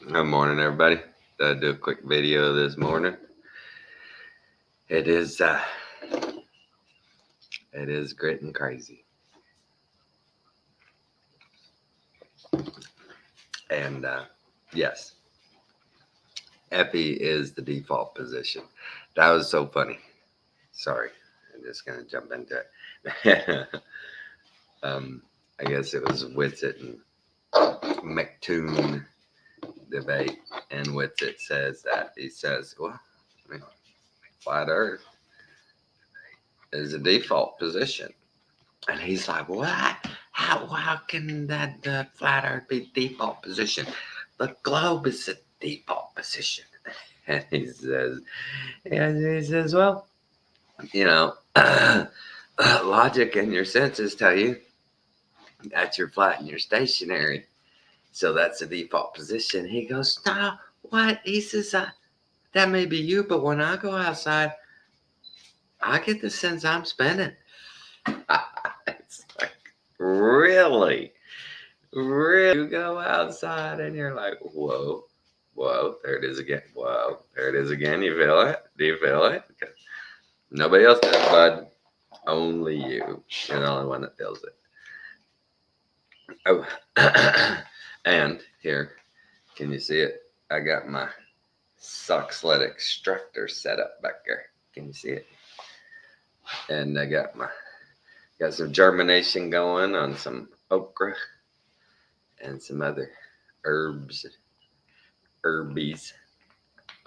Good morning, everybody. Thought I'd do a quick video this morning. It is it is grit and crazy, and yes, Epi is the default position. That was so funny. Sorry, I'm just gonna jump into it. um, I guess it was Witsit and McToon debate, and Witsit says that he says, "Well, I mean, flat Earth is a default position." And he's like, "What? How can that flat Earth be default position? The globe is the default position." And he says, "Well, you know, logic and your senses tell you that you're flat and you're stationary, so that's the default position." He goes, "No, what?" He says, "That may be you, but when I go outside, I get the sense I'm spinning." It's like, really? Really, you go outside and you're like, whoa, whoa, there it is again. Whoa, there it is again. You feel it? Do you feel it? Because nobody else does, bud. Only you. You're the only one that feels it. Oh, and here, can you see it? I got my sock sled extractor set up back there. Can you see it? And I got some germination going on some okra and some other herbies.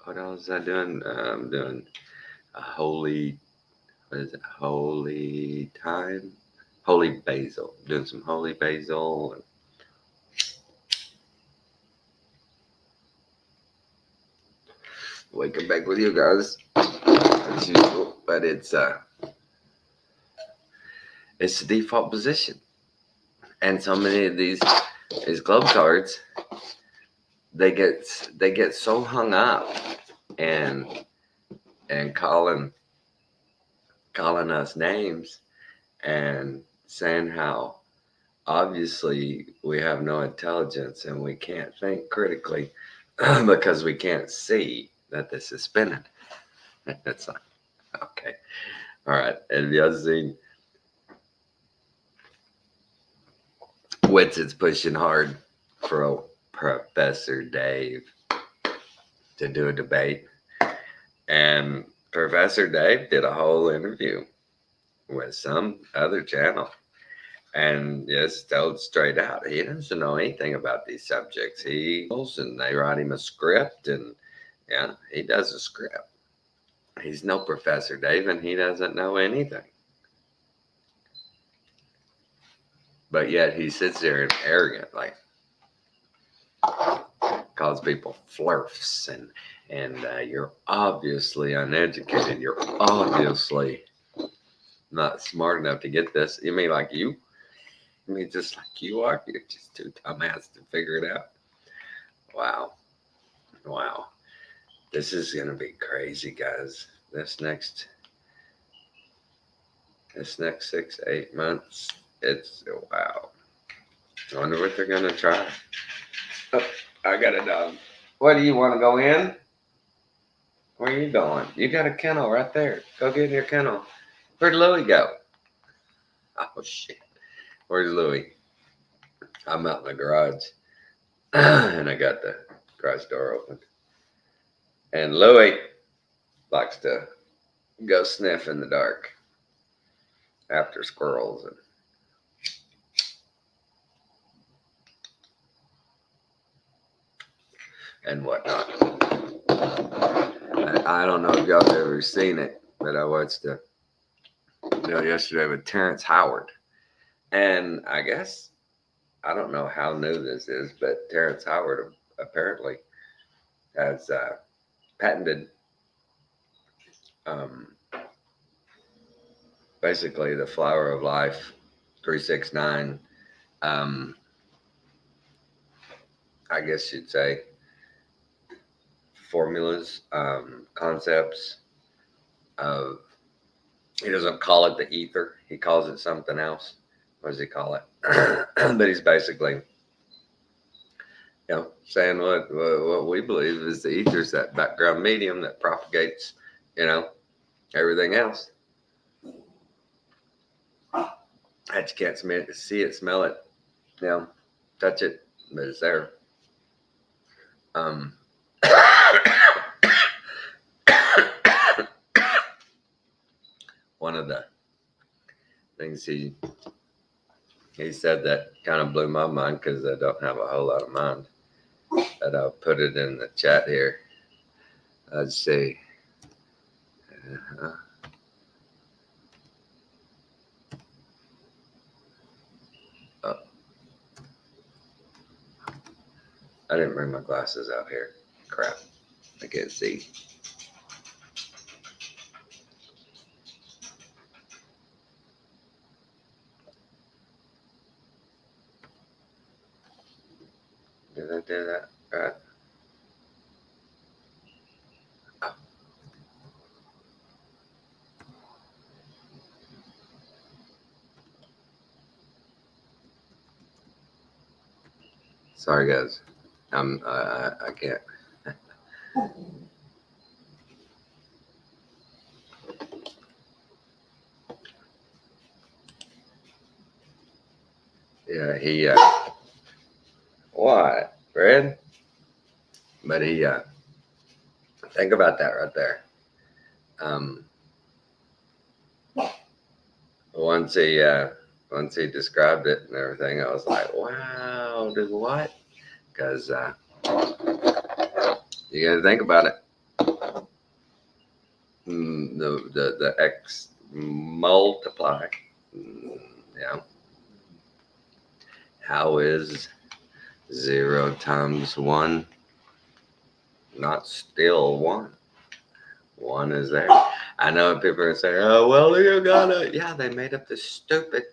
What else was I doing? I'm doing a holy, what is it? Holy thyme? Holy basil. Doing some holy basil. And waking back with you guys as usual. But it's the default position. And so many of these club cards, they get so hung up and calling us names and saying how obviously we have no intelligence and we can't think critically because we can't see that this is spinning. It's like, okay, all right. Have you all seen Wits pushing hard for Professor Dave to do a debate? And Professor Dave did a whole interview with some other channel and just told straight out he doesn't know anything about these subjects. And they write him a script, and yeah, he does a script. He's no Professor Dave, and he doesn't know anything. But yet he sits there and arrogant, like calls people flirfs, and you're obviously uneducated. You're obviously not smart enough to get this. You mean like you? You mean just like you are? You're just too dumbass to figure it out. Wow, wow. This is gonna be crazy, guys. This next 6 8 months, it's wow. I wonder what they're gonna try. Oh, I got a dog. What do you want to go in? Where are you going? You got a kennel right there. Go get in your kennel. Where'd Louie go? Oh shit. Where's Louie? I'm out in the garage, and I got the garage door open. And Louie likes to go sniff in the dark after squirrels and whatnot. I don't know if y'all have ever seen it, but I watched a video yesterday with Terrence Howard. And I guess, I don't know how new this is, but Terrence Howard apparently has patented um, basically the Flower of Life 369, I guess you'd say, formulas, concepts of, he doesn't call it the ether, he calls it something else. What does he call it? But he's basically saying what we believe is the ether's that background medium that propagates, everything else. That you can't see it, smell it, touch it, but it's there. One of the things he said that kind of blew my mind, because I don't have a whole lot of mind, that I'll put it in the chat here. Let's see. Oh. I didn't bring my glasses out here. Crap. I can't see. Did I do that right? Oh. Sorry, guys. I can't. Yeah, he. What, Fred? But he. Think about that right there. Once he described it and everything, I was like, wow, dude, what? Because you got to think about it. The X multiply. Yeah. How is 0 times 1 not still 1? 1 is there. I know people are saying, oh, well, you gotta. Yeah, they made up this stupid,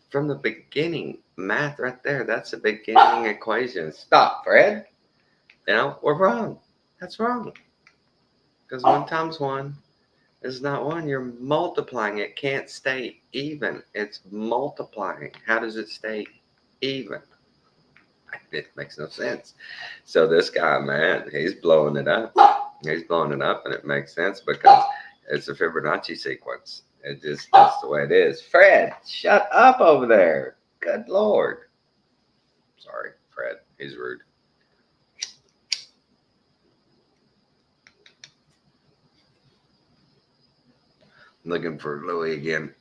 from the beginning, math right there. That's the beginning equation. Stop, Fred. We're wrong. That's wrong. Because 1 times 1 is not 1. You're multiplying. It can't stay even. It's multiplying. How does it stay even? It makes no sense. So this guy, man, he's blowing it up. He's blowing it up, and it makes sense because it's a Fibonacci sequence. That's the way it is. Fred, shut up over there. Good Lord. Sorry, Fred. He's rude. I'm looking for Louis again.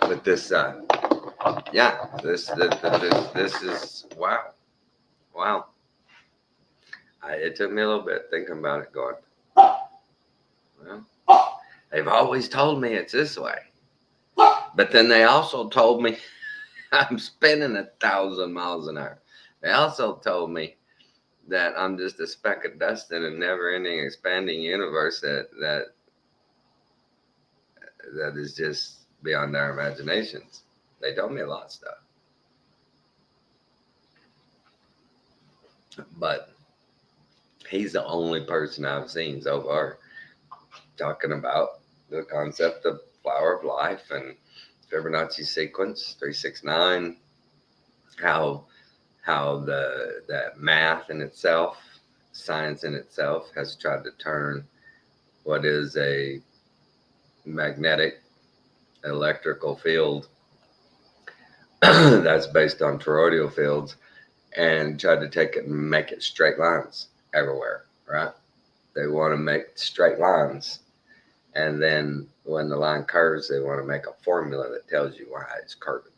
But this, yeah, this is wow. It took me a little bit thinking about it, going, well, they've always told me it's this way. But then they also told me I'm spinning 1,000 miles an hour. They also told me that I'm just a speck of dust in a never-ending, expanding universe that is just beyond our imaginations. They told me a lot of stuff. But he's the only person I've seen so far talking about the concept of flower of life and Fibonacci sequence 369, how that math in itself, science in itself, has tried to turn what is a magnetic electrical field that's based on toroidal fields, and tried to take it and make it straight lines everywhere, right? They want to make straight lines, and then when the line curves, they want to make a formula that tells you why it's curving,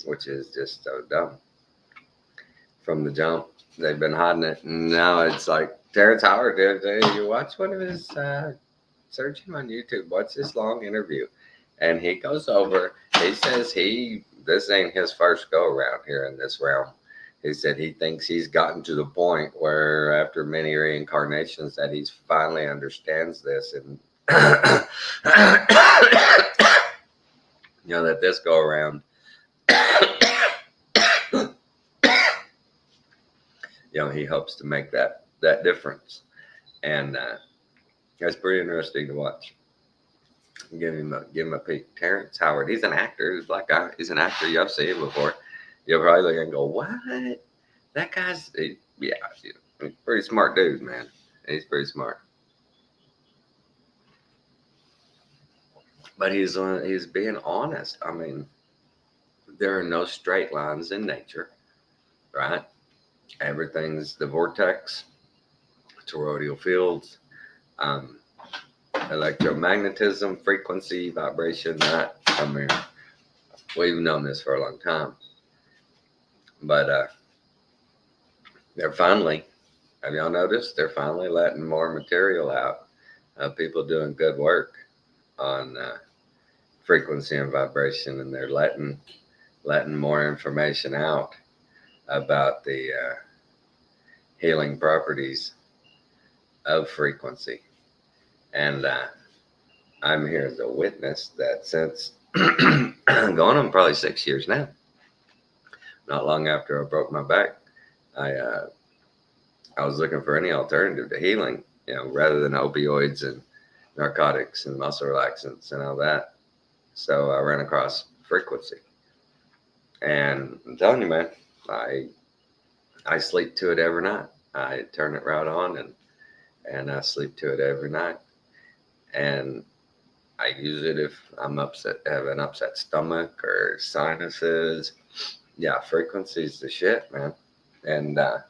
which is just so dumb. From the jump, they've been hiding it, and now it's like Terrence Howard did. You watch one of his search him on YouTube. Watch this long interview, and he goes over. He says this ain't his first go around here in this realm. He said he thinks he's gotten to the point where, after many reincarnations, that he's finally understands this, and that this go around, he hopes to make that difference, and that's pretty interesting to watch. Give him a peek. Terrence Howard. He's an actor. He's a black guy. He's an actor. You'll see him before. You'll probably look and go, what? That guy's, yeah, he's a pretty smart dude, man. He's pretty smart. But he's being honest. I mean, there are no straight lines in nature, right? Everything's the vortex, toroidal fields, um, electromagnetism, frequency, vibration. That, I mean, we've known this for a long time. But they're finally, have y'all noticed? They're finally letting more material out of people doing good work on frequency and vibration, and they're letting more information out about the healing properties of frequency. And I'm here as a witness that since going on probably 6 years now, not long after I broke my back, I was looking for any alternative to healing, rather than opioids and narcotics and muscle relaxants and all that. So I ran across frequency, and I'm telling you, man, I sleep to it every night. I turn it right on, and I sleep to it every night. And I use it if I'm upset, have an upset stomach or sinuses. Yeah, frequency's the shit, man. And I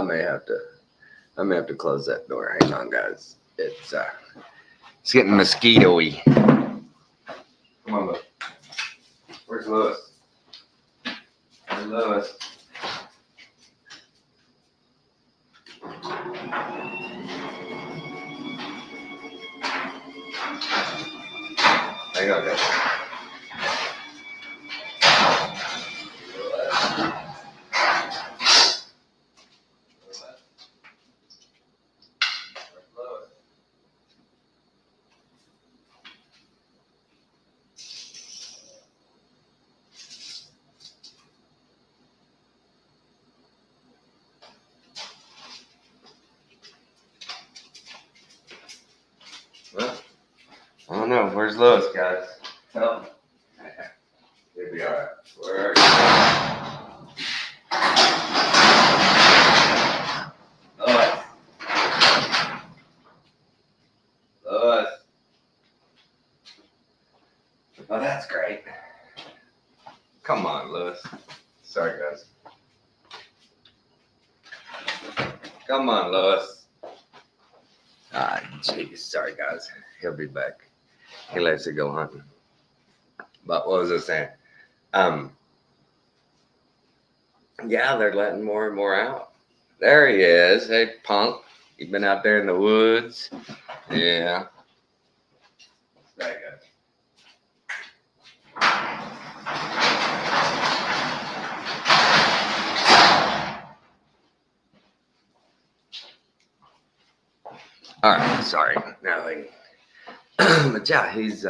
may have to close that door. Hang on, guys. It's getting mosquito-y. Come on, look. Where's Lewis? Where's Lewis? Hang on, guys. Well, I don't know. Where's Lewis, guys? Tell him. He'll be all right. Where are you? Lewis. Lewis. Oh, that's great. Come on, Lewis. Sorry, guys. Come on, Lewis. Ah, jeez. Sorry, guys. He'll be back. He likes to go hunting. But what was I saying? Yeah, they're letting more and more out. There he is. Hey, punk. You been out there in the woods? Yeah. There you go. All right, sorry. Now, but yeah, he's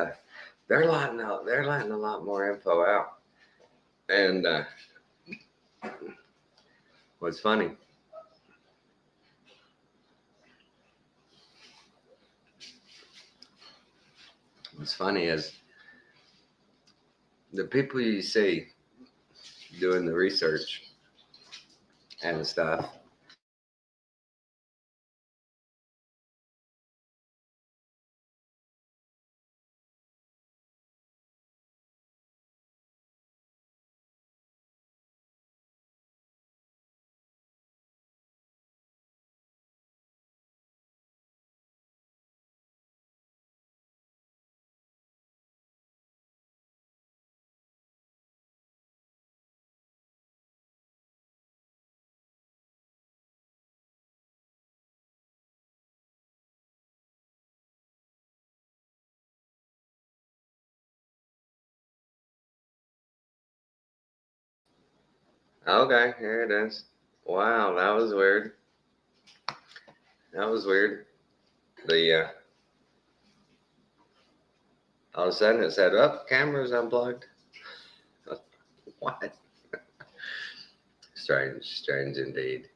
they're letting a lot more info out. And what's funny? What's funny is the people you see doing the research and stuff. Okay, here it is. Wow, that was weird. That was weird. The all of a sudden it said, "Oh, camera's unplugged." What? Strange indeed.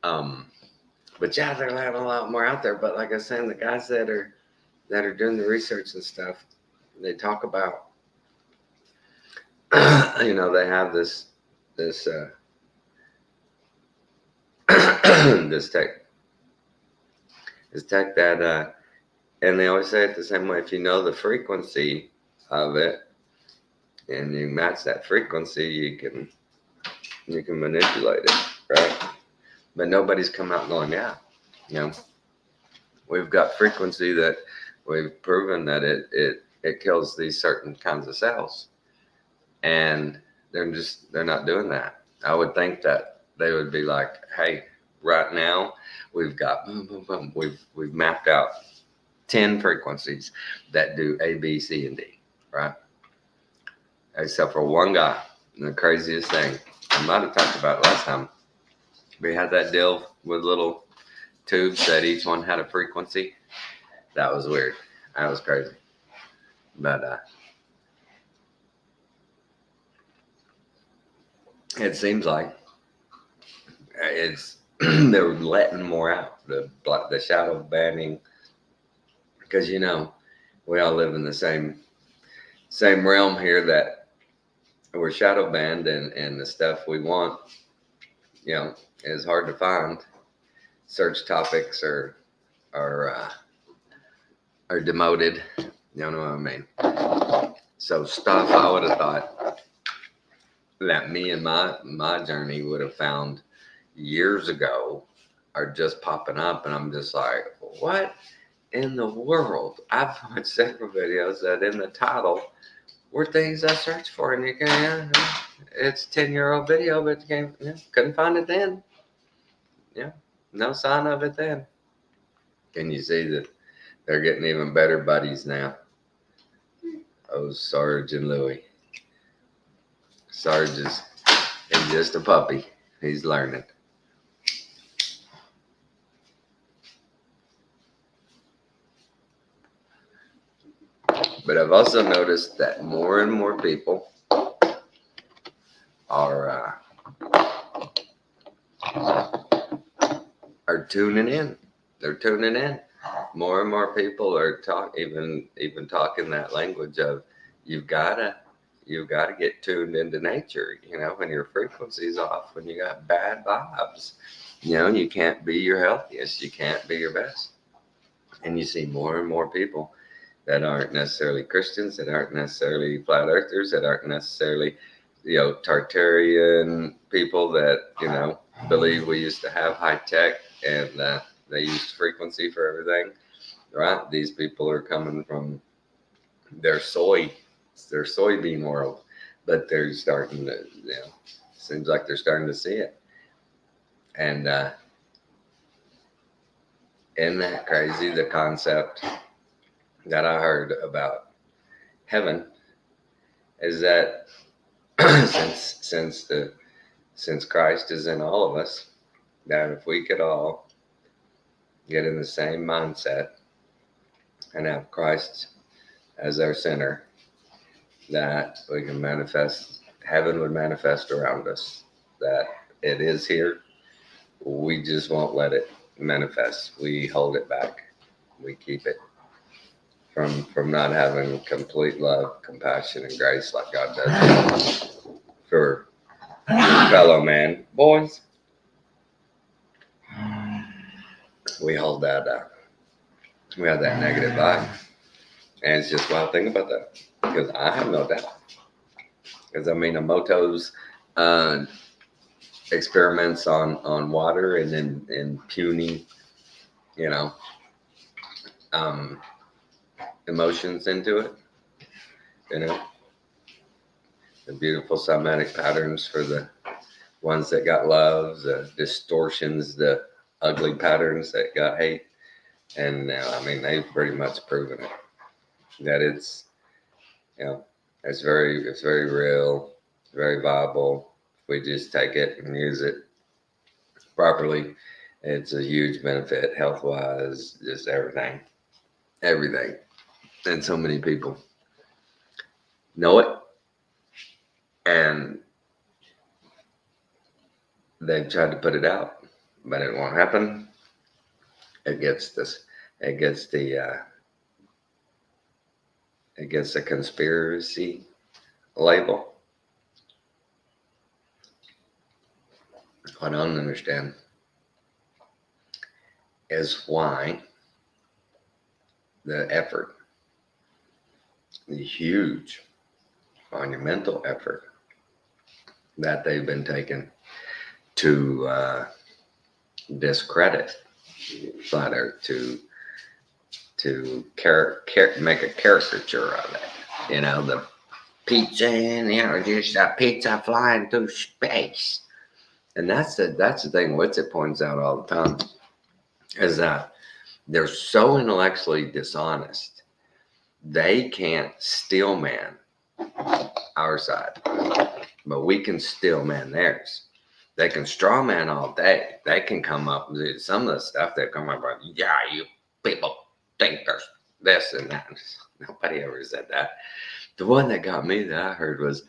But yeah, they're letting a lot more out there. But like I was saying, the guys that are doing the research and stuff, they talk about, they have this this tech that and they always say it the same way. If you know the frequency of it and you match that frequency, you can manipulate it, right? But nobody's come out going, yeah, you know, we've got frequency that we've proven that it kills these certain kinds of cells, and they're not doing that. I would think that they would be like, hey, right now we've got boom, boom, boom. We've mapped out 10 frequencies that do A, B, C, and D, right? Except for one guy. And the craziest thing, I might have talked about it last time. We had that deal with little tubes that each one had a frequency. That was weird. That was crazy. But it seems like it's they're letting more out. The shadow banning, because we all live in the same realm here, that we're shadow banned, and the stuff we want, is hard to find. Search topics are demoted. You know what I mean? So stuff I would have thought that me and my journey would have found years ago are just popping up, and I'm just like, what in the world? I've watched several videos that in the title were things I searched for, and you can, it's 10-year-old video, but couldn't find it then. Yeah, no sign of it then. Can you see that they're getting even better buddies now? Oh, Sarge and Louie. Sarge is just a puppy. He's learning. But I've also noticed that more and more people are tuning in. They're tuning in. More and more people are even talking that language of you've gotta get tuned into nature. When your frequency's off, when you got bad vibes, you can't be your healthiest. You can't be your best. And you see more and more people that aren't necessarily Christians, that aren't necessarily flat earthers, that aren't necessarily, Tartarian people that, believe we used to have high tech and they used frequency for everything, right? These people are coming from their soybean world, but they're starting to, seems like they're starting to see it. And isn't that crazy? The concept that I heard about heaven is that since Christ is in all of us, that if we could all get in the same mindset and have Christ as our center, that we can manifest, heaven would manifest around us, that it is here. We just won't let it manifest. We hold it back. We keep it from not having complete love, compassion, and grace like God does for your fellow man. Boys, we hold that we have that negative vibe. And it's just wild thing about that. Because I have no doubt. Because Emoto's experiments on water and then puny, emotions into it. The beautiful somatic patterns for the ones that got love, the distortions, the ugly patterns that got hate. And they've pretty much proven it, that it's, it's very real, very viable. If we just take it and use it properly, it's a huge benefit health-wise, just everything. And so many people know it, and they've tried to put it out, but it won't happen. It gets the conspiracy label. I don't understand is why the effort, the huge monumental effort that they've been taking to discredit flat Earth, to make a caricature of it. You know, the pizza, and just a pizza flying through space. And that's the thing Witsit points out all the time, is that they're so intellectually dishonest. They can't steel man our side, but we can steel man theirs. They can straw man all day. They can come up with some of the stuff they come up with. Yeah, you people think there's this and that. Nobody ever said that. The one that got me that I heard was,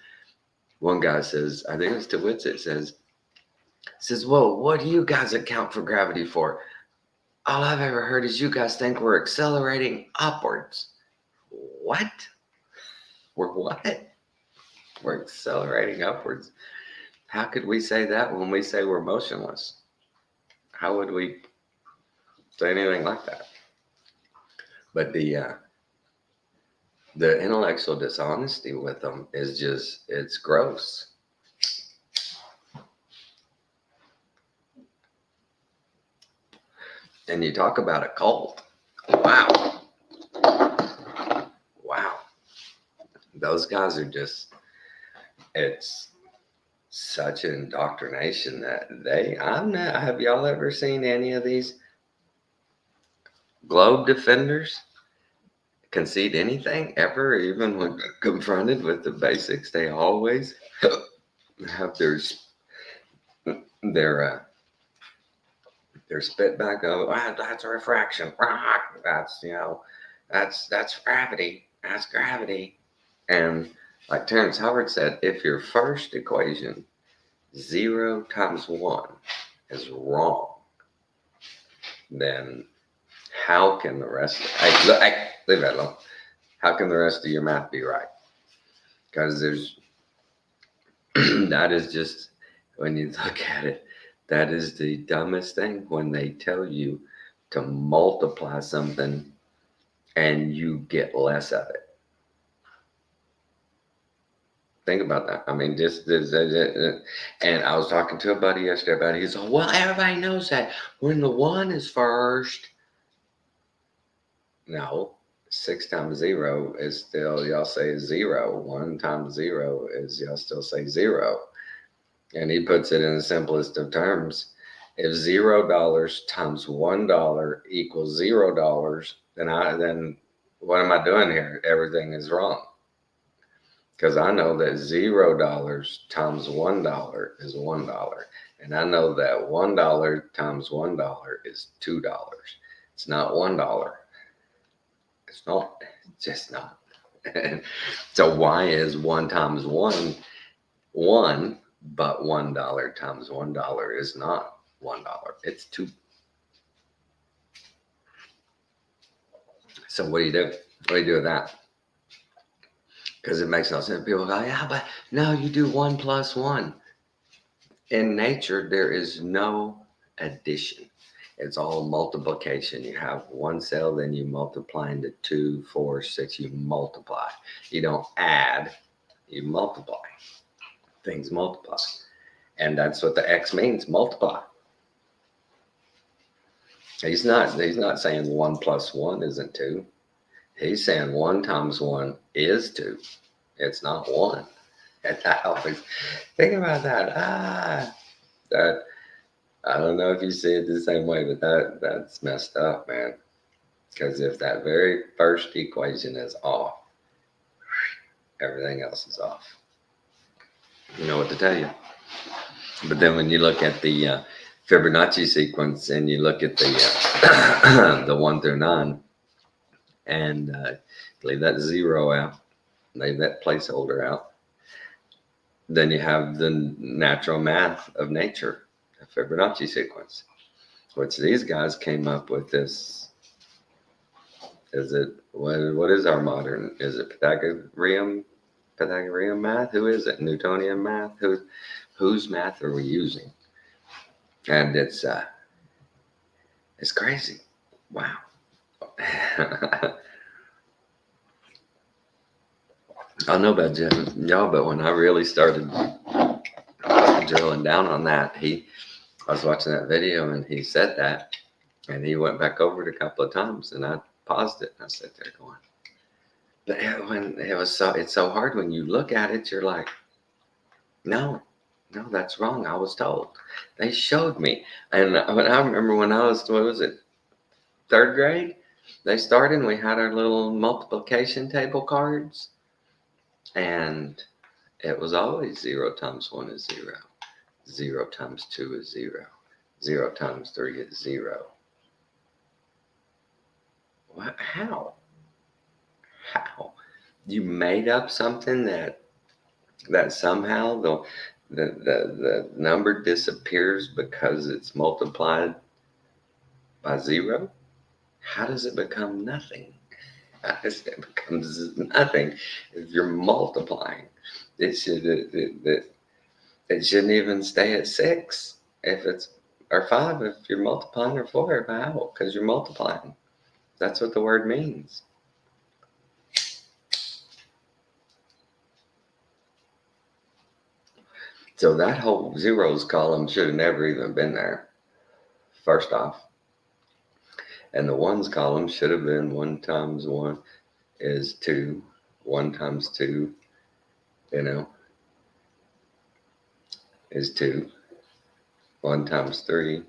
one guy says, I think it was to Witsit, says, well, what do you guys account for gravity for? All I've ever heard is you guys think we're accelerating upwards. What? We're what? We're accelerating upwards. How could we say that when we say we're motionless? How would we say anything like that? But the intellectual dishonesty with them is just, it's gross. And you talk about a cult. Wow. Those guys are just, it's such an indoctrination that have y'all ever seen any of these globe defenders concede anything ever, even when confronted with the basics? They always have their spit back of, that's refraction. That's, that's gravity. That's gravity. And like Terrence Howard said, if your first equation, 0 times 1, is wrong, then how can the rest, leave that alone. How can the rest of your math be right? Because that is just, when you look at it, that is the dumbest thing, when they tell you to multiply something and you get less of it. Think about that. I mean, and I was talking to a buddy yesterday about it. He's like, well, everybody knows that when the 1 is first. No, 6 times 0 is still, y'all say 0. 1 times 0 is, y'all still say 0. And he puts it in the simplest of terms. If $0 times $1 equals $0, then what am I doing here? Everything is wrong. Because I know that $0 times $1 is $1. And I know that $1 times $1 is $2. It's not $1. It's not. It's just not. So why is 1 times 1 1, but $1 times $1 is not $1? It's 2. So what do you do? What do you do with that? Because it makes no sense. People go, yeah, but no, you do 1 plus 1. In nature, there is no addition. It's all multiplication. You have 1 cell, then you multiply into 2, 4, 6. You multiply. You don't add, you multiply. Things multiply. And that's what the X means, multiply. He's not saying 1 plus 1 isn't 2. He's saying 1 times 1 is 2. It's not 1. And I always think about that. That, I don't know if you see it the same way, but that's messed up, man. Because if that very first equation is off, everything else is off. You know what to tell you. But then when you look at the Fibonacci sequence and you look at the the 1 through 9, and leave that 0 out, leave that placeholder out, then you have the natural math of nature, the Fibonacci sequence, which these guys came up with. This is it. What is our modern? Is it Pythagorean math? Who is it? Newtonian math? Whose math are we using? And it's It's crazy. Wow. I don't know about y'all, but when I really started drilling down on that, I was watching that video and he said that, and he went back over it a couple of times, and I paused it and I sat there going, but when it's so hard when you look at it, you're like, no, that's wrong. I was told. They showed me, and I remember when I was, what was it, third grade? They started, and we had our little multiplication table cards, and it was always 0 times 1 is 0. 0 times 2 is 0. 0 times 3 is 0. What? How? How? You made up something that somehow the number disappears because it's multiplied by 0? How does it become nothing? How does it become nothing if you're multiplying? It shouldn't even stay at 6 if it's, or 5 if you're multiplying, or 4 if how, because you're multiplying. That's what the word means. So that whole zeros column should have never even been there, first off. And the ones column should have been 1 times 1 is 2. 1 times 2, is 2. 1 times 3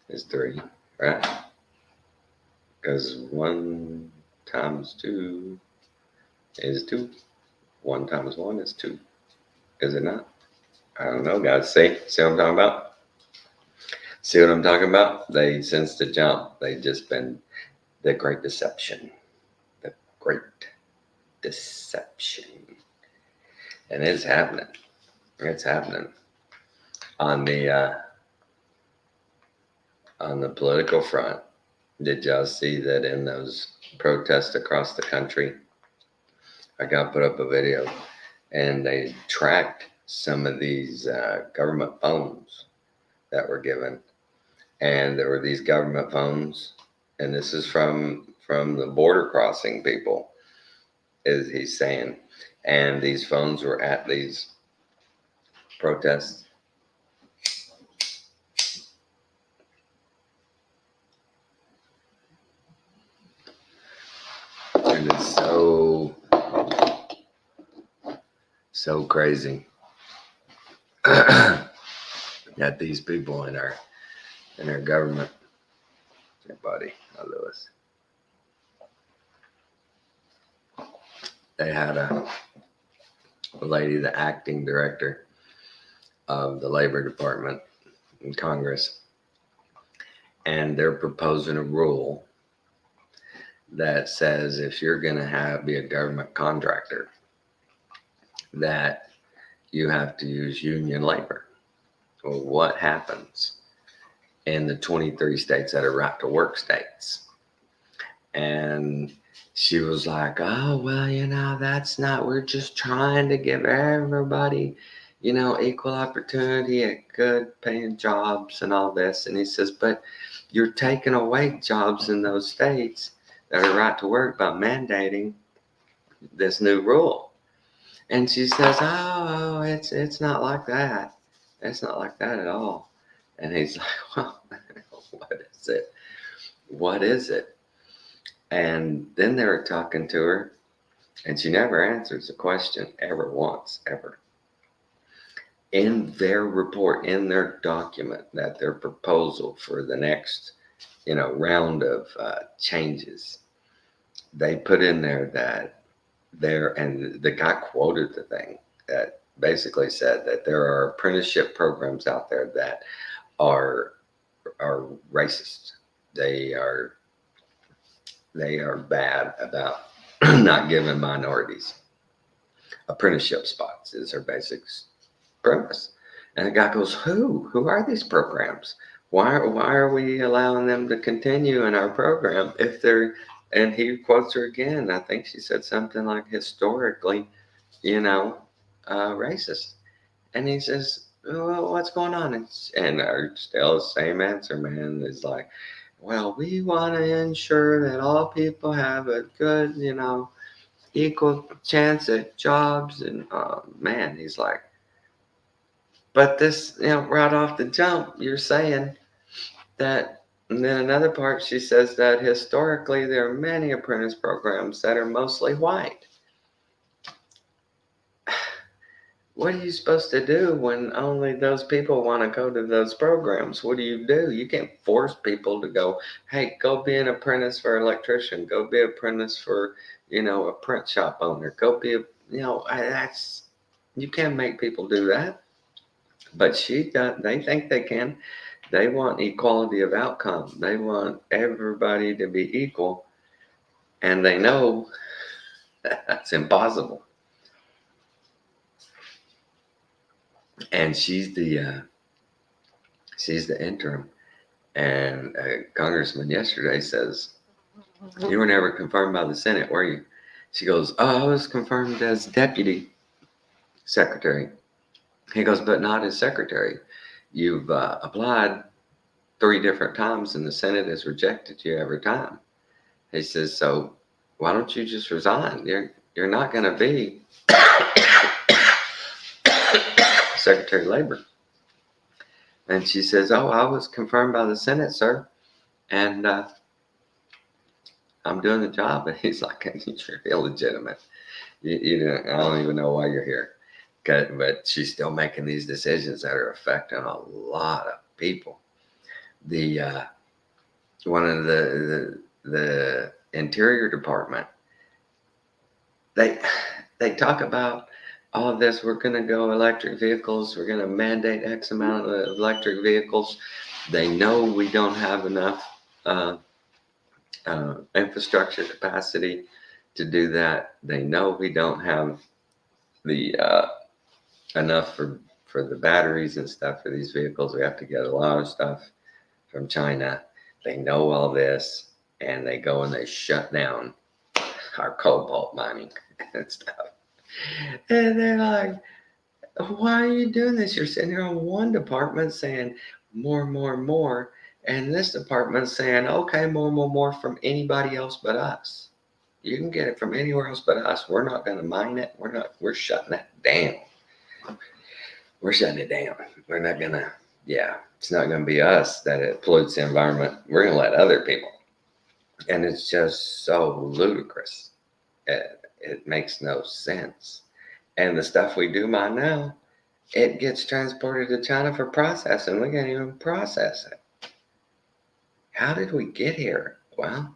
is 3, right? Because 1 times 2 is 2. 1 times 1 is 2. Is it not? I don't know, guys. See what I'm talking about? See what I'm talking about? They, since the jump, they just been the great deception. The great deception. And it's happening. It's happening. On the political front, did y'all see that in those protests across the country? I got put up a video, and they tracked some of these government phones that were given, and there were these government phones, and this is from the border crossing people, is he's saying, and these phones were at these protests. And it's so crazy that these people in our government, hey buddy, Lewis, they had a lady, the acting director of the Labor Department in Congress, and they're proposing a rule that says if you're going to be a government contractor, that you have to use union labor. Well, what happens in the 23 states that are right to work states? And she was like, oh, well, that's not, we're just trying to give everybody, equal opportunity at good paying jobs and all this. And he says, but you're taking away jobs in those states that are right to work by mandating this new rule. And she says, oh, it's not like that. It's not like that at all. And he's like, well, what is it? What is it? And then they were talking to her, and she never answers the question ever once, ever. In their report, in their document, that their proposal for the next, round of changes, they put in there that and the guy quoted the thing that basically said that there are apprenticeship programs out there that are racist. They are bad about not giving minorities apprenticeship spots, is their basic premise. And the guy goes, who are these programs? Why are we allowing them to continue in our program if they're, and he quotes her again, I think she said something like historically, racist. And he says, well, what's going on? And still the same answer, man. Is like, well, we want to ensure that all people have a good, equal chance at jobs. And man, he's like, but this, right off the jump, you're saying that. And then another part, she says that historically there are many apprentice programs that are mostly white. What are you supposed to do when only those people want to go to those programs? What do? You can't force people to go, hey, go be an apprentice for an electrician, go be an apprentice for, a print shop owner, go be that's, you can't make people do that. But they think they can. They want equality of outcome. They want everybody to be equal. And they know that's impossible. And she's the interim. And a congressman yesterday says, you were never confirmed by the Senate, were you? She goes, oh, I was confirmed as deputy secretary. He goes, but not as secretary. You've applied 3 different times and the Senate has rejected you every time. He says, so why don't you just resign? You're not going to be Secretary of Labor. And she says, oh, I was confirmed by the Senate, sir. And I'm doing the job. And he's like, you're illegitimate. I don't even know why you're here. But she's still making these decisions that are affecting a lot of people. The one of the Interior Department, they talk about all of this. We're going to go electric vehicles. We're going to mandate X amount of electric vehicles. They know we don't have enough infrastructure capacity to do that. They know we don't have the enough for the batteries and stuff for these vehicles. We have to get a lot of stuff from China. They know all this, and they go and they shut down our cobalt mining and stuff. And they're like, why are you doing this? You're sitting here on one department saying more, more, more, and this department saying, okay, more, more, more from anybody else but us. You can get it from anywhere else but us. We're not going to mine it. We're shutting that down. We're shutting it down. We're not going to, it's not going to be us that it pollutes the environment. We're going to let other people. And it's just so ludicrous. It makes no sense. And the stuff we do mine now, it gets transported to China for processing. We can't even process it. How did we get here? Well,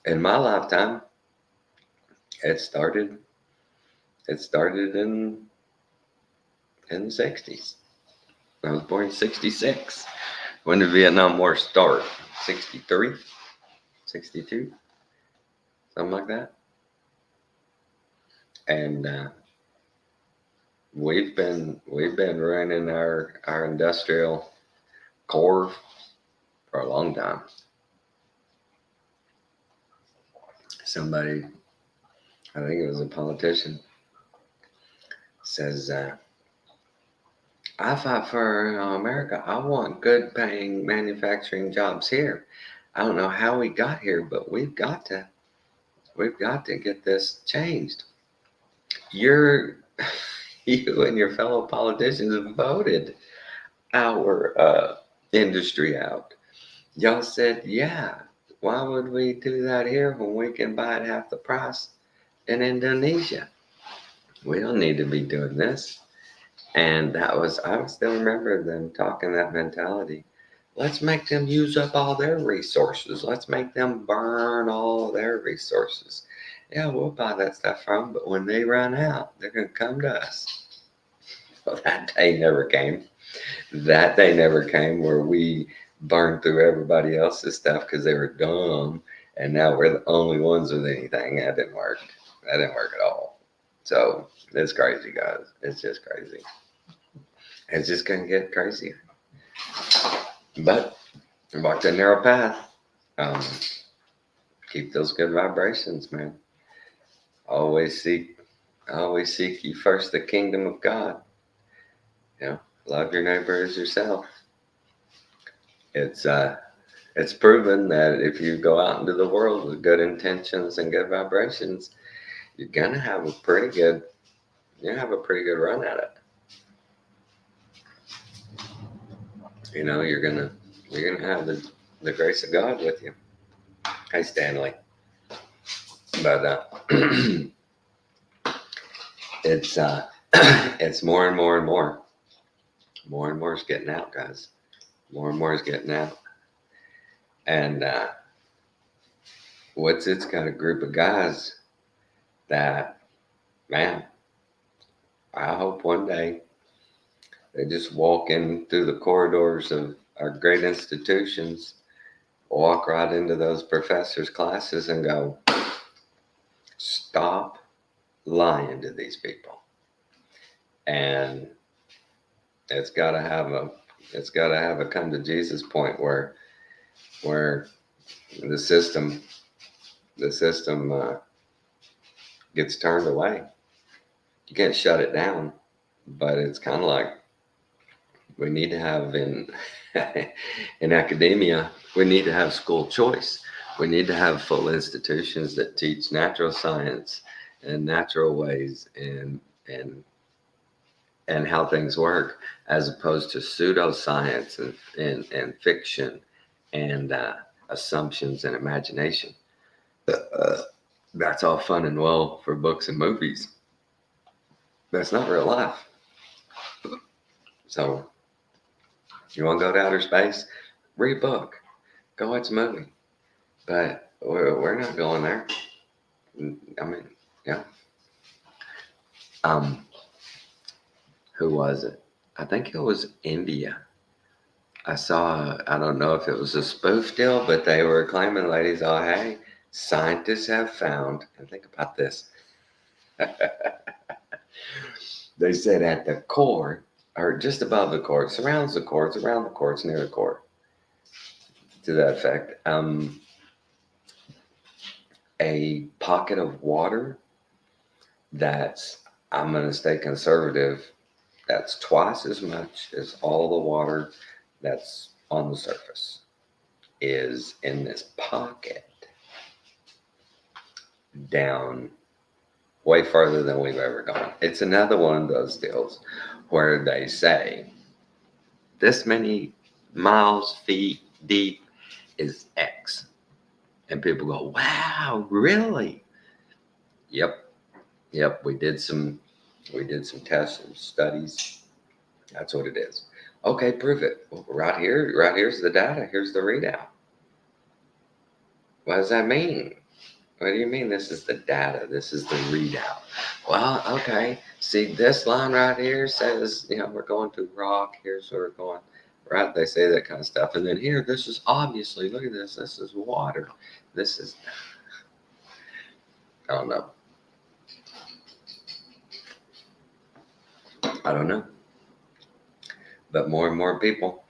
in my lifetime, it started in the 60s. I was born in 66. When did Vietnam War start? 63? 62? Something like that. And we've been running our industrial core for a long time. Somebody, I think it was a politician, says, I fight for America. I want good paying manufacturing jobs here. I don't know how we got here, but we've got to get this changed. You and your fellow politicians voted our industry out. Y'all said, yeah, why would we do that here when we can buy it half the price in Indonesia? We don't need to be doing this. And I still remember them talking that mentality. Let's make them use up all their resources. Let's make them burn all their resources. Yeah, we'll buy that stuff from them, but when they run out, they're going to come to us. Well, that day never came. That day never came where we burned through everybody else's stuff because they were dumb, and now we're the only ones with anything. That didn't work. That didn't work at all. So it's crazy, guys. It's just crazy. It's just going to get crazier. But walk the narrow path. Keep those good vibrations, man. Always seek ye first the kingdom of God. Love your neighbor as yourself. It's proven that if you go out into the world with good intentions and good vibrations, you're gonna have a pretty good run at it. You're gonna have the grace of God with you. Hey, Stanley. But it's it's more and more and more. More and more is getting out, guys. More and more is getting out. And it's got a group of guys that, man, I hope one day they just walk in through the corridors of our great institutions, walk right into those professors' classes and go, stop lying to these people. And it's got to have a come to Jesus point where the system gets turned away. You can't shut it down, but it's kind of like we need to have in academia, we need to have school choice. We need to have full institutions that teach natural science and natural ways and how things work, as opposed to pseudoscience and fiction and assumptions and imagination. That's all fun and well for books and movies. That's not real life. So, you want to go to outer space? Read a book. Go watch a movie. But we're not going there. I mean, yeah. Who was it? I think it was India. I don't know if it was a spoof deal, but they were claiming, ladies, oh, hey, scientists have found, and think about this. They said at the core, or just above the core, surrounds the core, it's around the core, it's near the core, to that effect, a pocket of water that's, I'm going to stay conservative, that's twice as much as all the water that's on the surface is in this pocket down way further than we've ever gone. It's another one of those deals where they say this many miles, feet deep is X. And people go, wow, really? Yep. We did some tests and studies. That's what it is. Okay, prove it. Well, right here's the data. Here's the readout. What does that mean? What do you mean this is the data? This is the readout. Well, okay. See, this line right here says, we're going through rock. Here's where we're going. Right? They say that kind of stuff. And then here, this is obviously, look at this. This is water. This is, I don't know. But more and more people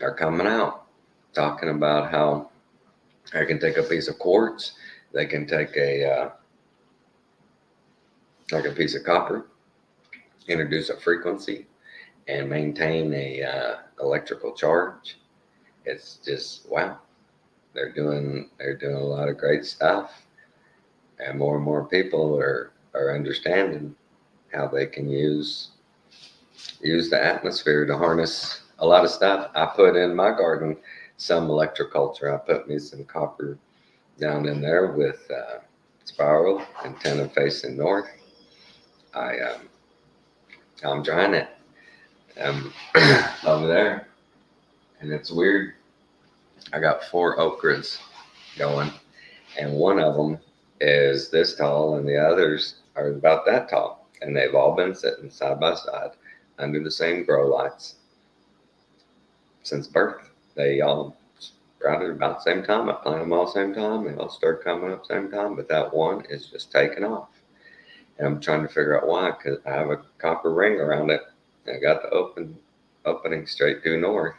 are coming out talking about how I can take a piece of quartz. They can take a piece of copper, introduce a frequency, and maintain a electrical charge. It's just wow. They're doing a lot of great stuff, and more people are understanding how they can use the atmosphere to harness a lot of stuff. I put in my garden some electroculture. I put me some copper down in there with spiral antenna facing north. I'm trying it over there, and it's weird. I got 4 okras going, and one of them is this tall, and the others are about that tall, and they've all been sitting side by side under the same grow lights since birth. They all sprouted about the same time. I planted them all the same time. They all started coming up the same time, but that one is just taking off. And I'm trying to figure out why, because I have a copper ring around it. I got the opening straight due north.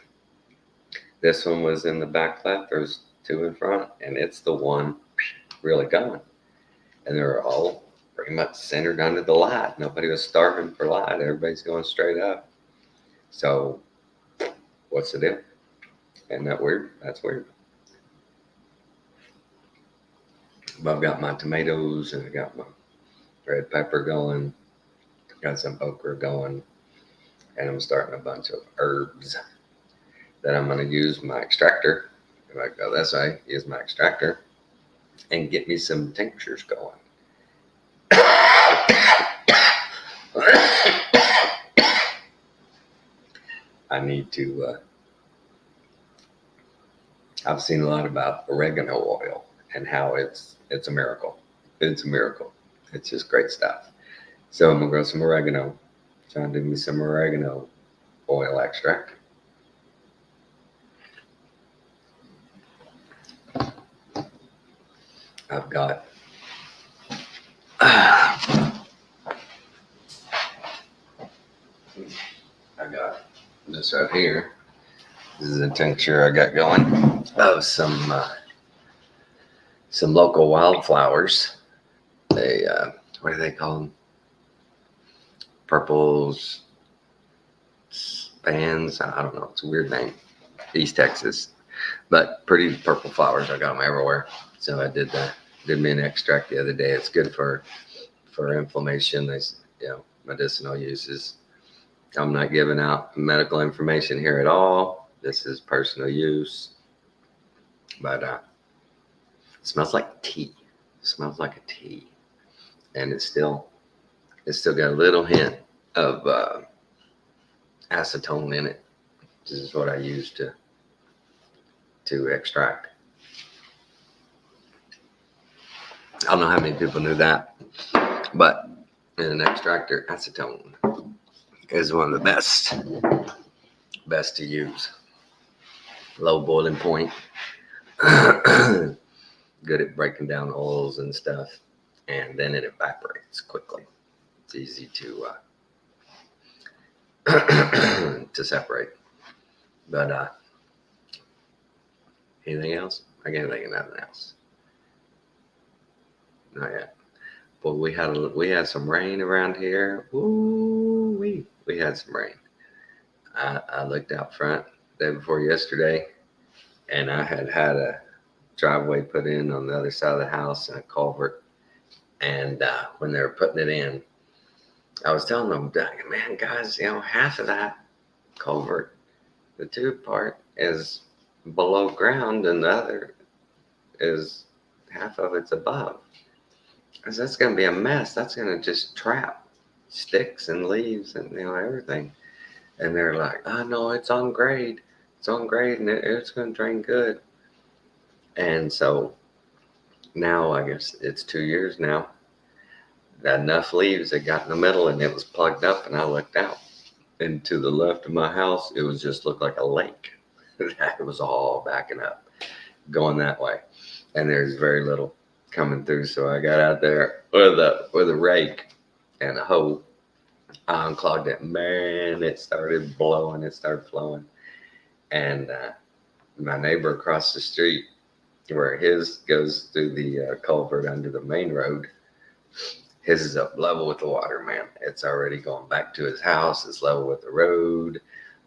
This one was in the back left. There's 2 in front, and it's the one really going. And they're all pretty much centered under the light. Nobody was starving for light. Everybody's going straight up. So what's the deal? Isn't that weird? That's weird. But I've got my tomatoes and I got my red pepper going, got some okra going, and I'm starting a bunch of herbs that I'm going to use my extractor. If I go this way, use my extractor and get me some tinctures going. I need to, I've seen a lot about oregano oil and how it's a miracle. It's a miracle. It's just great stuff. So I'm going to grow some oregano. Trying to do me some oregano oil extract. I've got this right here. This is a tincture I got going of some local wildflowers. They what do they call them? Purples, spans. I don't know. It's a weird name. East Texas, but pretty purple flowers. I got them everywhere. So I did me an extract the other day. It's good for inflammation. There's medicinal uses. I'm not giving out medical information here at all. This is personal use, but it smells like tea. It smells like a tea, and it's still got a little hint of acetone in it. This is what I use to extract. I don't know how many people knew that, but in an extractor, acetone is one of the best to use. Low boiling point, good at breaking down oils and stuff, and then it evaporates quickly. It's easy to to separate. But anything else? I can't think of nothing else. Not yet. But we had some rain around here. Ooh, we had some rain. I looked out front the day before yesterday, and I had a driveway put in on the other side of the house and a culvert. And when they were putting it in, I was telling them, man, guys, half of that culvert, the tube part, is below ground, and the other is half of it's above. Because that's going to be a mess. That's going to just trap sticks and leaves and everything. And they're like, oh no, it's on grade. It's on grade, and it's going to drain good. And so now I guess it's 2 years now. Got enough leaves that got in the middle, and it was plugged up. And I looked out, and to the left of my house, it was just looked like a lake. It was all backing up, going that way, and there's very little coming through. So I got out there with a rake and a hoe. I unclogged it. Man, it started blowing. It started flowing, and my neighbor across the street, where his goes through the culvert under the main road, his is up level with the water, man. It's already going back to his house. It's level with the road.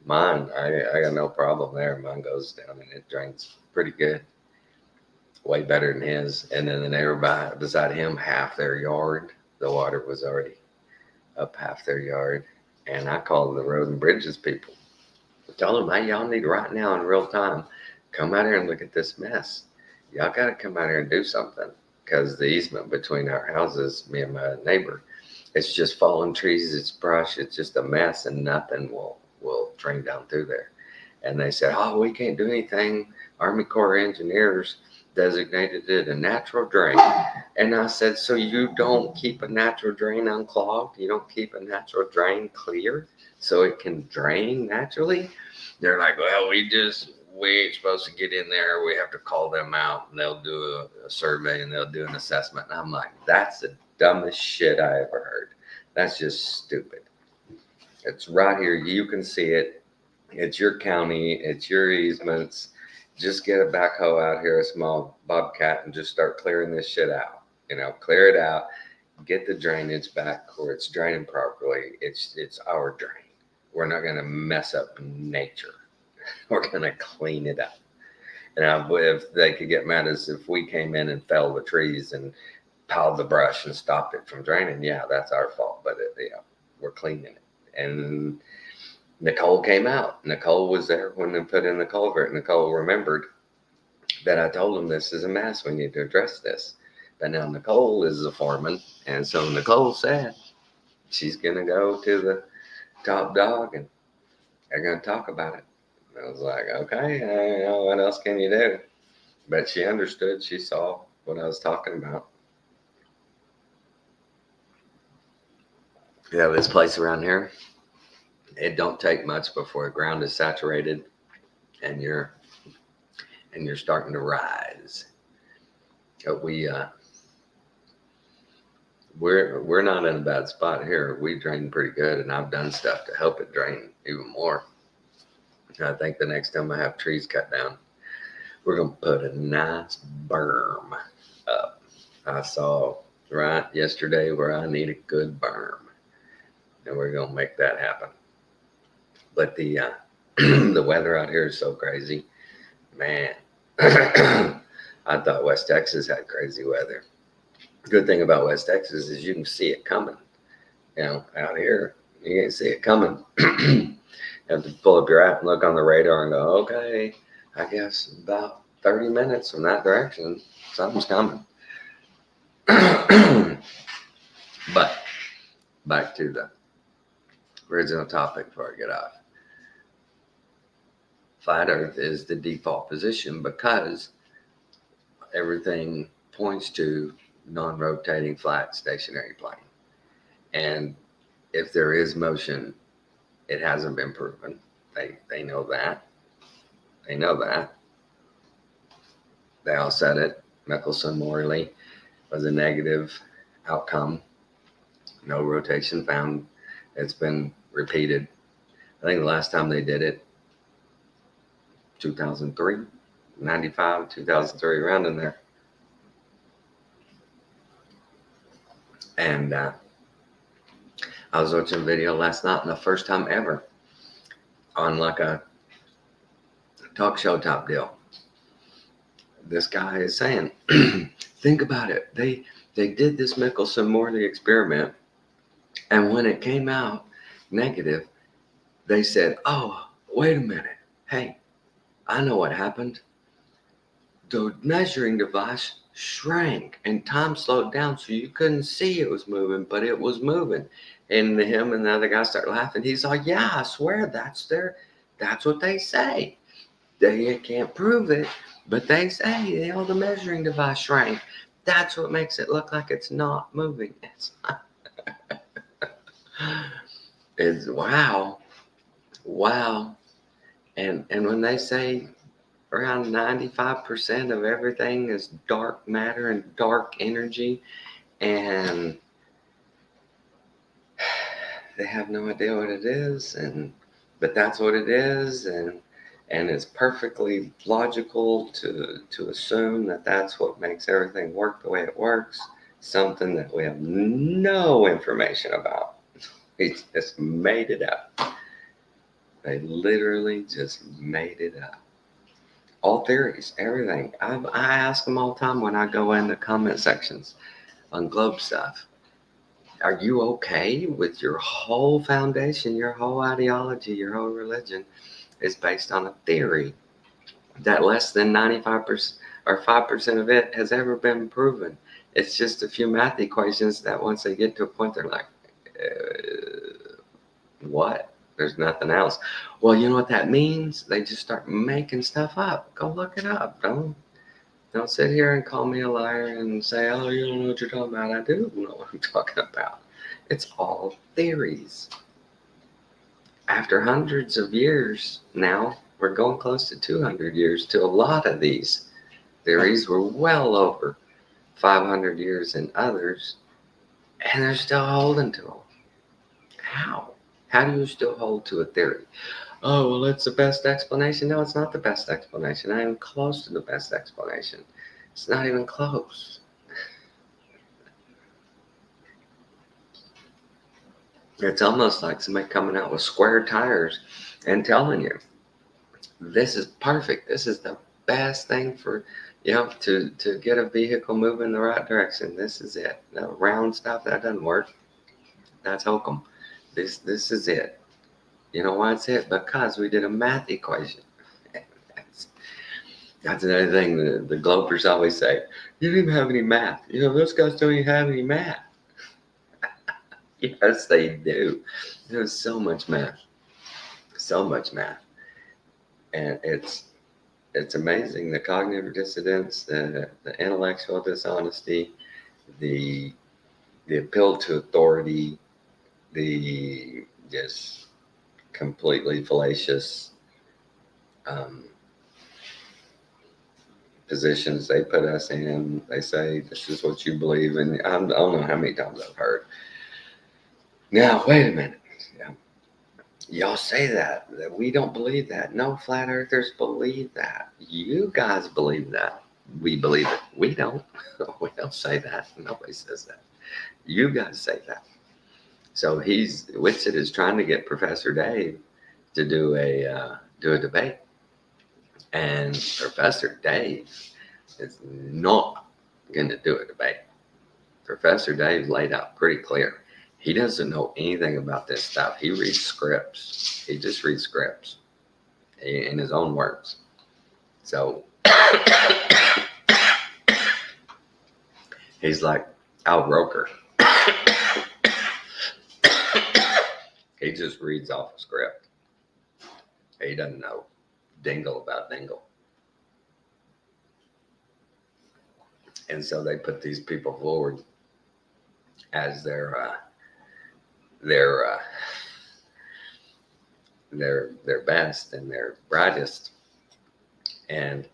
Mine, I got no problem there. Mine goes down and it drains pretty good. Way better than his. And then the neighbor beside him, half their yard, the water was already up half their yard. And I called the road and bridges people. Tell them, hey, y'all need right now in real time, come out here and look at this mess. Y'all got to come out here and do something. Because the easement between our houses, me and my neighbor, it's just fallen trees, it's brush, it's just a mess, and nothing will drain down through there. And they said, oh, we can't do anything. Army Corps of Engineers designated it a natural drain. And I said, so you don't keep a natural drain unclogged? You don't keep a natural drain clear so it can drain naturally? They're like, well, we ain't supposed to get in there. We have to call them out, and they'll do a survey, and they'll do an assessment. And I'm like, that's the dumbest shit I ever heard. That's just stupid. It's right here. You can see it. It's your county. It's your easements. Just get a backhoe out here, a small bobcat, and just start clearing this shit out. Clear it out. Get the drainage back where it's draining properly. It's our drain. we're not going to mess up nature. We're going to clean it up. And if they could get mad as if we came in and felled the trees and piled the brush and stopped it from draining, yeah, that's our fault. But we're cleaning it. And Nicole came out. Nicole was there when they put in the culvert. Nicole remembered that I told them this is a mess. We need to address this. But now Nicole is the foreman. And so Nicole said she's going to go to the top dog and they're going to talk about it. I was like, okay, I know, what else can you do? But she understood. She saw what I was talking about. Yeah, this place around here, it don't take much before the ground is saturated and you're starting to rise. But we're not in a bad spot here. We drain pretty good, and I've done stuff to help it drain even more. I think the next time I have trees cut down, we're going to put a nice berm up. I saw right yesterday where I need a good berm, and we're going to make that happen. But the the weather out here is so crazy, man. I thought West Texas had crazy weather. Good thing about West Texas is you can see it coming. Out here you can't see it coming. You have to pull up your app and look on the radar and go, okay, I guess about 30 minutes from that direction, something's coming. But back to the original topic before I get off. Flat Earth is the default position because everything points to non-rotating flat stationary plane. And if there is motion, it hasn't been proven. They know that. They know that. They all said it. Michelson-Morley was a negative outcome. No rotation found. It's been repeated. I think the last time they did it, 2003, 95, 2003, around in there. And I was watching a video last night, and the first time ever on like a talk show type deal, this guy is saying, think about it. They did this Michelson-Morley experiment, and when it came out negative, they said, oh, wait a minute. Hey, I know what happened. The measuring device shrank and time slowed down, so you couldn't see it was moving, but it was moving. And him and the other guy start laughing. He's like, yeah, I swear that's what they say. They can't prove it, but they say, the measuring device shrank. That's what makes it look like it's not moving. It's wow. And when they say around 95% of everything is dark matter and dark energy, and they have no idea what it is, but that's what it is, and it's perfectly logical to assume that that's what makes everything work the way it works, something that we have no information about. We just made it up. They literally just made it up. All theories, everything. I ask them all the time when I go in the comment sections on Globe stuff. Are you okay with your whole foundation, your whole ideology, your whole religion is based on a theory that less than 95% or 5% of it has ever been proven? It's just a few math equations that once they get to a point, they're like, what? There's nothing else. Well, you know what that means? They just start making stuff up. Go look it up. Don't sit here and call me a liar and say, oh, you don't know what you're talking about. I do know what I'm talking about. It's all theories. After hundreds of years now, we're going close to 200 years to a lot of these theories. We're well over 500 years in others, and they're still holding to them. How? How do you still hold to a theory? Oh, well, it's the best explanation. No, it's not the best explanation. Not even close to the best explanation. It's not even close. It's almost like somebody coming out with square tires and telling you, this is perfect. This is the best thing for, to get a vehicle moving in the right direction. This is it. The round stuff, that doesn't work. That's hokum. This is it. You know why it's it? Because we did a math equation. That's another thing the Globers always say. You didn't have any math. Those guys don't even have any math. Yes, they do. There's so much math. So much math. And it's amazing, the cognitive dissonance, the intellectual dishonesty, the appeal to authority, the just completely fallacious positions they put us in. They say, this is what you believe, and I don't know how many times I've heard. Now, wait a minute. Y'all say that we don't believe that. No, flat earthers believe that. You guys believe that. We believe it. We don't. We don't say that. Nobody says that. You guys say that. So Whitsitt is trying to get Professor Dave to do a debate, and Professor Dave is not going to do a debate. Professor Dave laid out pretty clear. He doesn't know anything about this stuff. He reads scripts. He just reads scripts in his own words. So he's like Al Roker. He just reads off a script. He doesn't know dingle about dingle. And so they put these people forward as their best and their brightest. And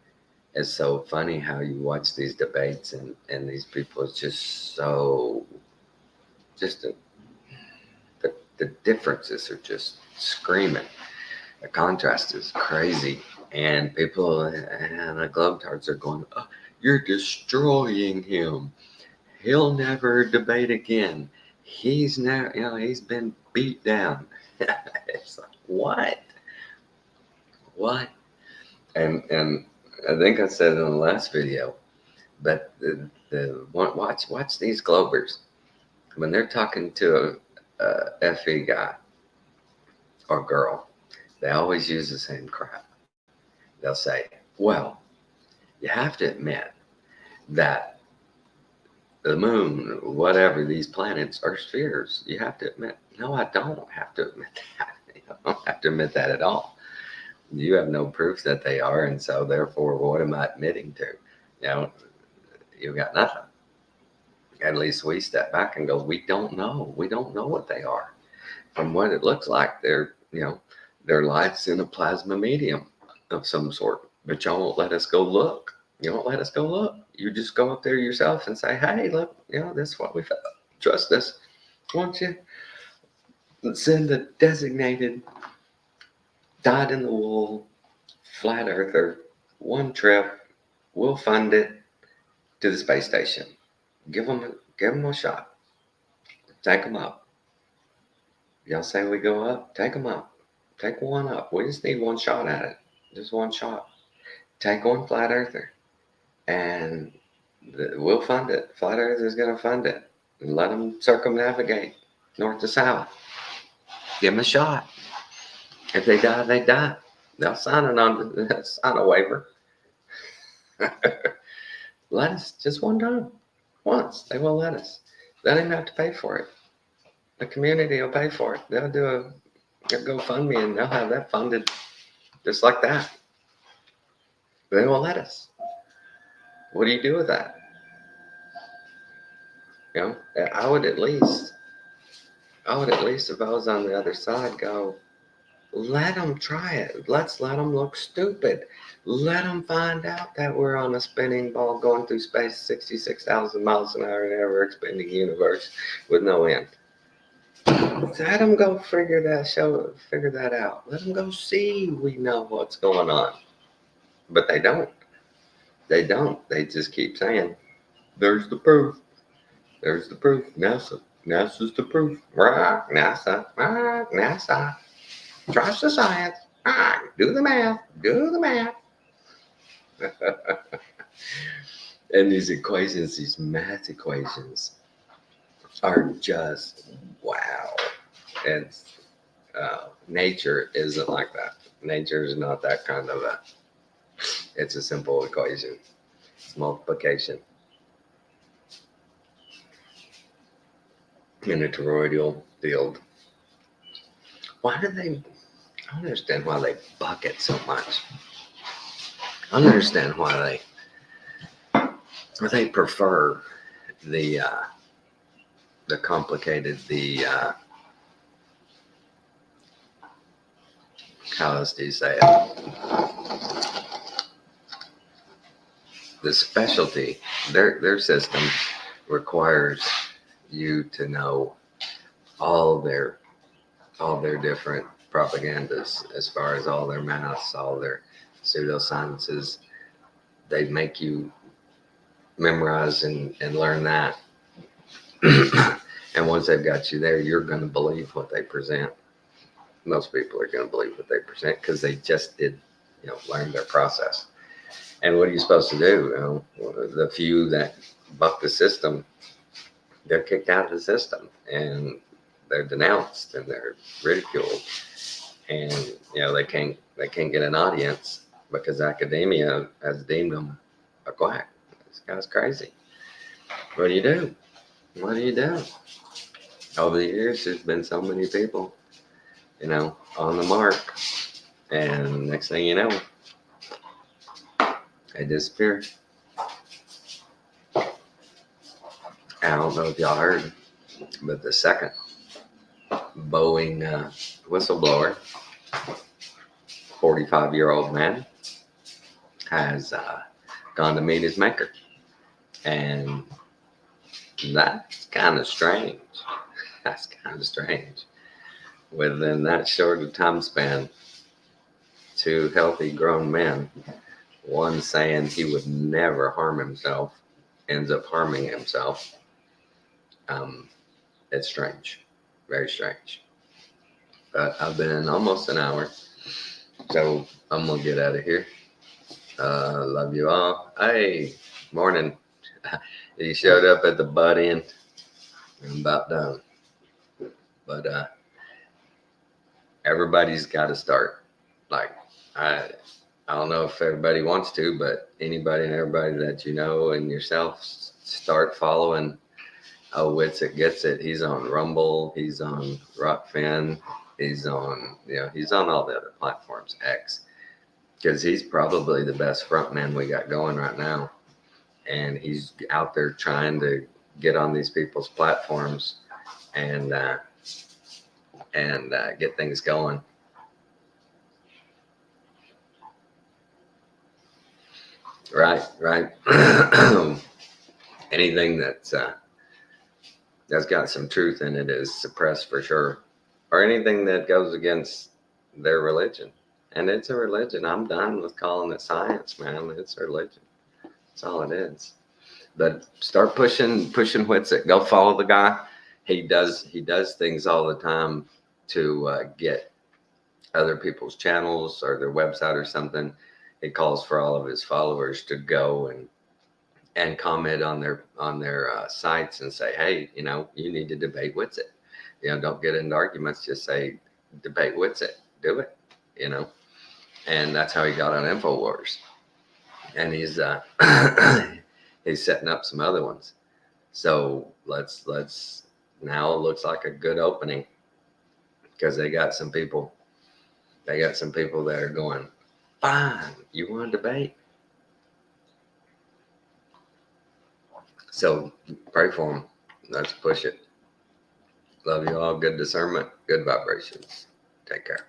it's so funny how you watch these debates and these people, it's just so, the differences are just screaming. The contrast is crazy. And people and the Globetrotters are going, oh, you're destroying him. He'll never debate again. He's never, he's been beat down. It's like, what? And I think I said it in the last video, but watch these Globers when they're talking to a FE guy or girl. They always use the same crap. They'll say, well, you have to admit that the moon, whatever, these planets are spheres. You have to admit. No, I don't have to admit that. I don't have to admit that at all. You have no proof that they are, and so therefore, what am I admitting to? You got nothing. At least we step back and go, we don't know. We don't know what they are. From what it looks like, they're lights in a plasma medium of some sort. But y'all won't let us go look. You won't let us go look. You just go up there yourself and say, hey, look, this is what we found. Trust us. Won't you send a designated, dyed-in-the-wool flat earther, one trip, we'll fund it, to the space station. Give them a shot. Take them up. Y'all say we go up? Take them up. Take one up. We just need one shot at it. Just one shot. Take one flat earther. And we'll fund it. Flat Earth is going to fund it. And let them circumnavigate north to south. Give them a shot. If they die, they die. They'll sign a waiver. Let us just one time. Once. They will let us. They don't even have to pay for it. The community will pay for it. They'll do a GoFundMe and they'll have that funded just like that. They won't let us. What do you do with that? I would at least, if I was on the other side, go, let them try it. Let's let them look stupid. Let them find out that we're on a spinning ball going through space 66,000 miles an hour in an ever-expanding universe with no end. Let them go figure that out. Let them go see we know what's going on. But they don't. They just keep saying, there's the proof. There's the proof. NASA. NASA's the proof. Rock, NASA, rock, NASA. Trust the science. Do the math. Do the math. And these equations, these math equations, are just wow. And nature isn't like that. Nature is not that kind of a. It's a simple equation. It's multiplication in a toroidal field. Why do they? I don't understand why they bucket so much. I don't understand why they prefer the complicated, how else do you say it? The specialty. Their system requires you to know all their different propagandas, as far as all their maths, all their pseudosciences. They make you memorize and learn that. And once they've got you there, you're going to believe what they present. Most people are going to believe what they present because they just did, learn their process. And what are you supposed to do? The few that buck the system, they're kicked out of the system, and they're denounced and they're ridiculed, and they can't get an audience because academia has deemed them a quack. This guy's crazy. What do you do? What do you do? Over the years, there's been so many people, on the mark, and next thing you know, they disappear. I don't know if y'all heard, but the second Boeing whistleblower, 45-year-old man, has gone to meet his maker. And that's kind of strange. That's kind of strange. Within that short of time span, two healthy grown men, one saying he would never harm himself, ends up harming himself. It's strange. Very strange. But I've been almost an hour, so I'm going to get out of here. Love you all. Hey, morning. You showed up at the butt end. I'm about done. But everybody's got to start. Like, I don't know if everybody wants to, but anybody and everybody that you know and yourself, start following Witsit Gets It. He's on Rumble. He's on Rockfin. He's on, he's on all the other platforms, X, because he's probably the best frontman we got going right now. And he's out there trying to get on these people's platforms and get things going. Right. Anything that's got some truth in it is suppressed for sure, or anything that goes against their religion. And it's a religion. I'm done with calling it science, man. It's a religion. That's all it is. But start pushing Witsit. Go follow the guy. He does things all the time to get other people's channels or their website or something. He calls for all of his followers to go and comment on their sites and say, hey, you need to debate Witsit. Don't get into arguments. Just say, debate Witsit. Do it. And that's how he got on InfoWars. And he's he's setting up some other ones. So let's now it looks like a good opening, because they got some people that are going, fine, you want to debate? So pray for them. Let's push it. Love you all. Good discernment, good vibrations. Take care.